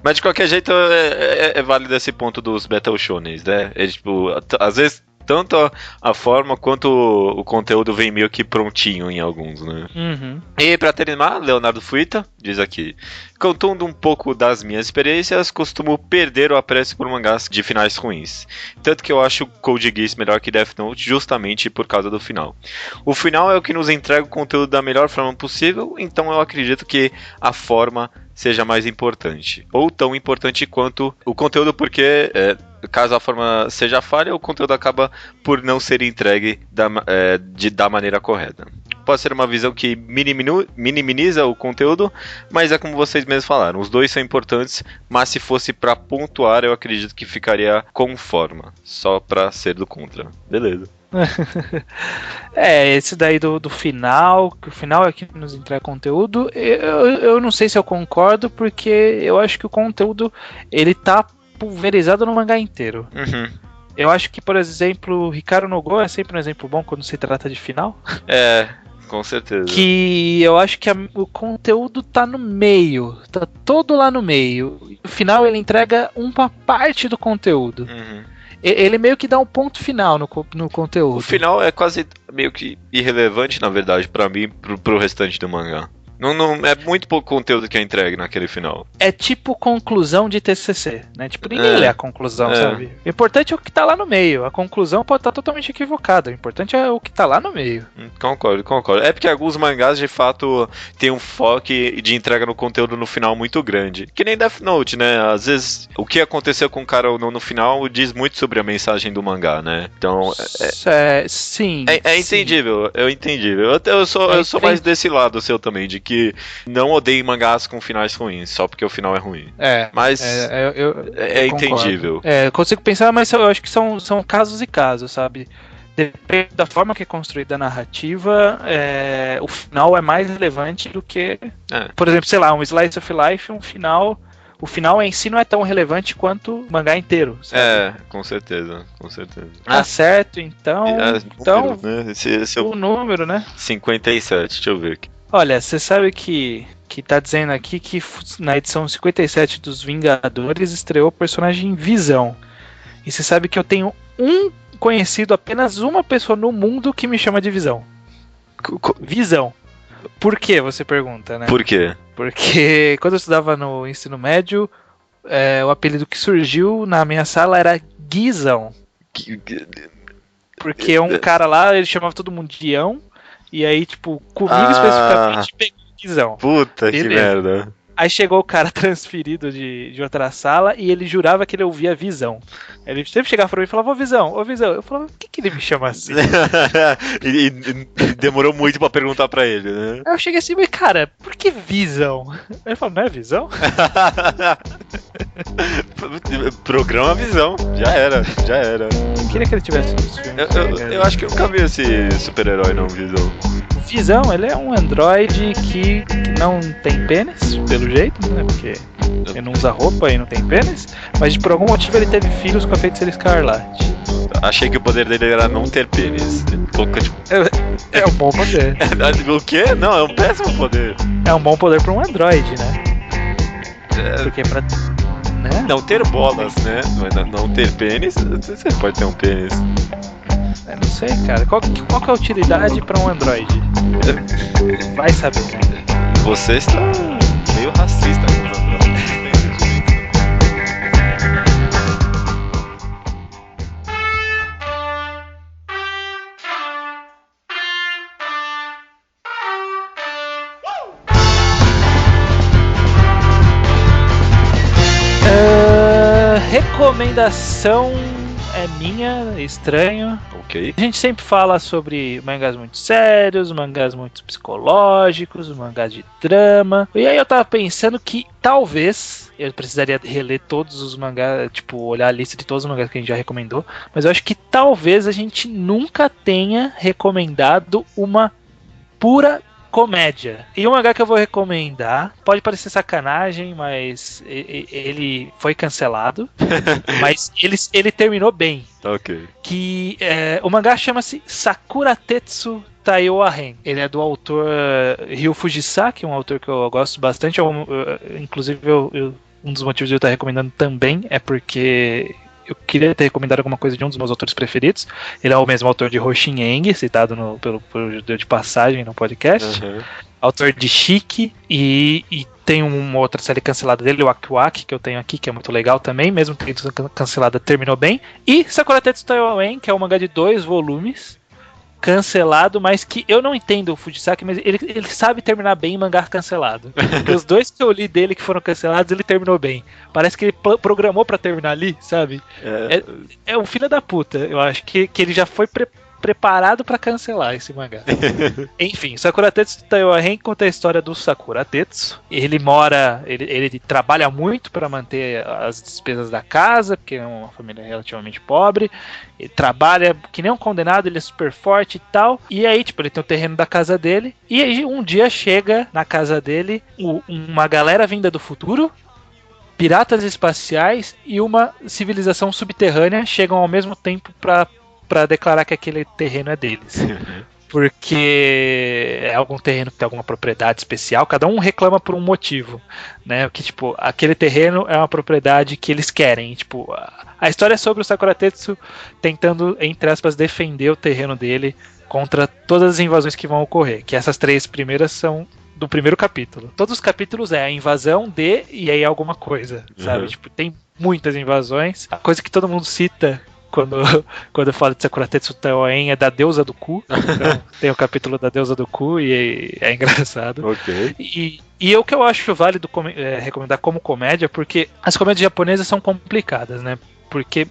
Mas de qualquer jeito é válido esse ponto dos Battle Shonens, né? Tipo, às vezes tanto a forma quanto o conteúdo vem meio que prontinho em alguns, né? Uhum. E pra terminar, Leonardo Fuita diz aqui: contando um pouco das minhas experiências, costumo perder o apreço por mangás de finais ruins. Tanto que eu acho Code Geass melhor que Death Note justamente por causa do final. O final é o que nos entrega o conteúdo da melhor forma possível, então eu acredito que a forma seja mais importante. Ou tão importante quanto o conteúdo, porque caso a forma seja falha, o conteúdo acaba por não ser entregue da maneira correta. Pode ser uma visão que minimiza o conteúdo, mas é como vocês mesmos falaram, os dois são importantes, mas se fosse pra pontuar, eu acredito que ficaria com forma, só pra ser do contra. Beleza. Esse daí do final, que o final é que nos entrega conteúdo, eu não sei se eu concordo, porque eu acho que o conteúdo, ele tá pulverizado no mangá inteiro. Uhum. Eu acho que, por exemplo, Hikaru no Go é sempre um exemplo bom quando se trata de final. Com certeza. Que eu acho que o conteúdo tá no meio, tá todo lá no meio. No final ele entrega uma parte do conteúdo. Uhum. Ele meio que dá um ponto final no conteúdo. O final é quase meio que irrelevante, na verdade, pra mim, pro restante do mangá. Não, é muito pouco conteúdo que é entregue naquele final. É tipo conclusão de TCC, né? Tipo, ninguém lê a conclusão, sabe? O importante é o que tá lá no meio. A conclusão pode estar totalmente equivocada. O importante é o que tá lá no meio. Concordo. É porque alguns mangás, de fato, tem um foco de entrega no conteúdo no final muito grande. Que nem Death Note, né? Às vezes, o que aconteceu com o cara ou não no final diz muito sobre a mensagem do mangá, né? Então, sim. É entendível, Eu sou mais desse lado seu também, de que não odeiem mangás com finais ruins, só porque o final é ruim. Mas é entendível. Consigo pensar, mas eu acho que são casos e casos, sabe? Depende da forma que é construída a narrativa, o final é mais relevante do que... Por exemplo, sei lá, um Slice of Life, o final em si não é tão relevante quanto o mangá inteiro, sabe? Com certeza. Tá certo, então... Número, né? Esse é o número, né? 57, deixa eu ver aqui. Olha, você sabe que tá dizendo aqui que na edição 57 dos Vingadores estreou o personagem Visão. E você sabe que eu tenho apenas uma pessoa no mundo que me chama de Visão. Visão. Por quê, você pergunta, né? Por quê? Porque quando eu estudava no ensino médio, o apelido que surgiu na minha sala era Guizão. Porque um cara lá, ele chamava todo mundo de Ião. E aí, tipo, comigo especificamente, pegou Guizão. Puta, beleza. Que merda. Aí chegou o cara transferido de outra sala e ele jurava que ele ouvia Visão. Ele sempre chegava pra mim e falava, ô Visão. Eu falava, por que ele me chama assim? e demorou muito pra perguntar pra ele, né? Aí eu cheguei assim, mas cara, por que Visão? Ele falou, não é Visão? Programa Visão, já era. Eu queria que ele tivesse nos filmes. Eu acho que eu nunca vi esse super-herói não, Visão. Visão, ele é um androide que não tem pênis, pelo jeito, né? Porque ele não usa roupa e não tem pênis. Mas por algum motivo ele teve filhos com a Feiticeira Escarlate. Achei que o poder dele era não ter pênis. É um bom poder. O quê? Não, é um péssimo poder. É um bom poder pra um androide, né? Porque pra... Né? Não ter bolas, né? Não ter pênis, você pode ter um pênis. Eu não sei, cara. Qual que é a utilidade pra um androide? Vai saber. Você está meio racista com os androides. Recomendação é minha, estranho. Ok. A gente sempre fala sobre mangás muito sérios, mangás muito psicológicos, mangás de drama. E aí eu tava pensando que talvez eu precisaria reler todos os mangás, tipo, olhar a lista de todos os mangás que a gente já recomendou. Mas eu acho que talvez a gente nunca tenha recomendado uma pura comédia. E o mangá que eu vou recomendar, pode parecer sacanagem, mas ele foi cancelado. Mas ele terminou bem. Ok. Que o mangá chama-se Sakura Tetsu Taioaren. Ele é do autor Ryo Fujisaki, um autor que eu gosto bastante. Inclusive, um dos motivos de eu estar recomendando também é porque eu queria ter recomendado alguma coisa de um dos meus autores preferidos. Ele é o mesmo autor de Hoshin Eng, citado pelo Judeu de Passagem no podcast. Autor de Chique, e tem uma outra série cancelada dele, o Akiwaki, que eu tenho aqui, que é muito legal também, mesmo tendo sido cancelada, terminou bem. E Sakura Tetsu Taiyoen, que é um mangá de 2 volumes, cancelado, mas que eu não entendo o Fujisaki, mas ele sabe terminar bem em mangá cancelado. Porque os 2 que eu li dele que foram cancelados, ele terminou bem. Parece que ele programou pra terminar ali, sabe? É um filho da puta, eu acho, que ele já foi preparado pra cancelar esse mangá. Enfim, Sakura Tetsu Taiyoen conta a história do Sakura Tetsu. Ele trabalha muito para manter as despesas da casa, porque é uma família relativamente pobre. Ele trabalha que nem um condenado, ele é super forte e tal. E aí, tipo, ele tem o terreno da casa dele. E aí, um dia chega na casa dele uma galera vinda do futuro, piratas espaciais e uma civilização subterrânea chegam ao mesmo tempo pra declarar que aquele terreno é deles. Porque é algum terreno que tem alguma propriedade especial, cada um reclama por um motivo, né? Que, tipo, aquele terreno é uma propriedade que eles querem. Tipo, a história é sobre o Sakura Tetsu tentando, entre aspas, defender o terreno dele contra todas as invasões que vão ocorrer. Que essas 3 primeiras são do primeiro capítulo. Todos os capítulos é a invasão de e aí alguma coisa, sabe? Tipo, tem muitas invasões. A coisa que todo mundo cita quando eu falo de Sakura Tetsu Taiyoen é da deusa do cu. Então, tem o capítulo da deusa do cu e é engraçado. Ok. E o que eu acho válido recomendar como comédia, porque as comédias japonesas são complicadas, né? Porque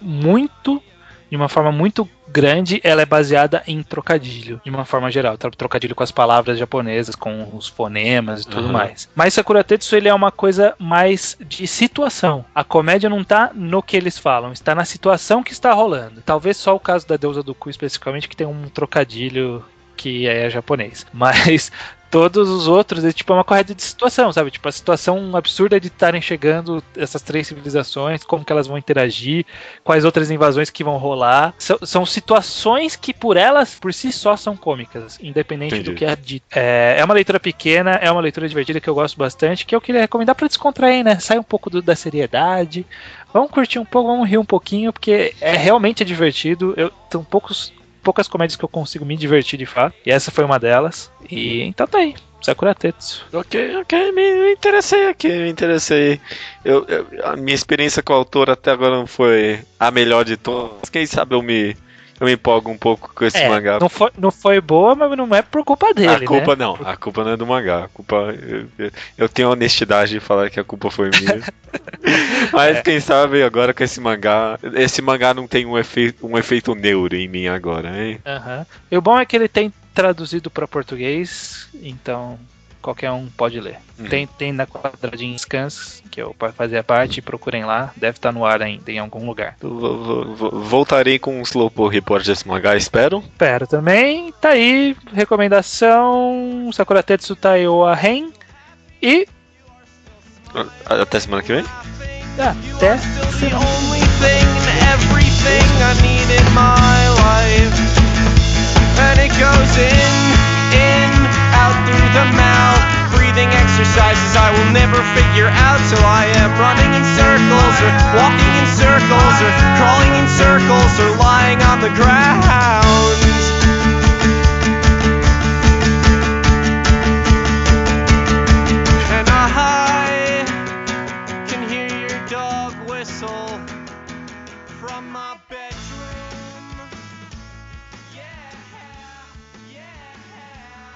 de uma forma muito grande, ela é baseada em trocadilho, de uma forma geral. Trocadilho com as palavras japonesas, com os fonemas e tudo mais. Mas Sakura Tetsu, ele é uma coisa mais de situação. A comédia não tá no que eles falam, está na situação que está rolando. Talvez só o caso da deusa do cu, especificamente, que tem um trocadilho que é japonês. Mas todos os outros é tipo uma corrida de situação, sabe? Tipo, a situação absurda de estarem chegando essas 3 civilizações, como que elas vão interagir, quais outras invasões que vão rolar. São situações que por si só são cômicas, independente Entendi. Do que é dito. É uma leitura pequena, é uma leitura divertida que eu gosto bastante, que eu queria recomendar pra descontrair, né? Sai um pouco da seriedade, vamos curtir um pouco, vamos rir um pouquinho, porque realmente divertido. Tem poucas comédias que eu consigo me divertir de fato, e essa foi uma delas. E então tá aí, Sakura Tetsu. Ok, me interessei. A minha experiência com o autor até agora não foi a melhor de todas. Quem sabe eu me empolgo um pouco com esse mangá. Não foi boa, mas não é por culpa dele, a culpa não é do mangá. Eu tenho a honestidade de falar que a culpa foi minha. Mas quem sabe agora com esse mangá não tem um efeito neuro em mim agora, hein? E o bom é que ele tem traduzido para português, então qualquer um pode ler. Tem na quadradinha Scans, que eu fazia parte, procurem lá, deve estar no ar ainda em algum lugar. Voltarei com um Slowpoke Report desse mangá, espero. Espero também. Tá aí, recomendação Sakura Tetsu Taiyoen e até semana que vem? Até semana. And it goes in, out through the mouth. Breathing exercises I will never figure out till I am running in circles, or walking in circles, or crawling in circles, or lying on the ground. And I can hear your dog whistle from my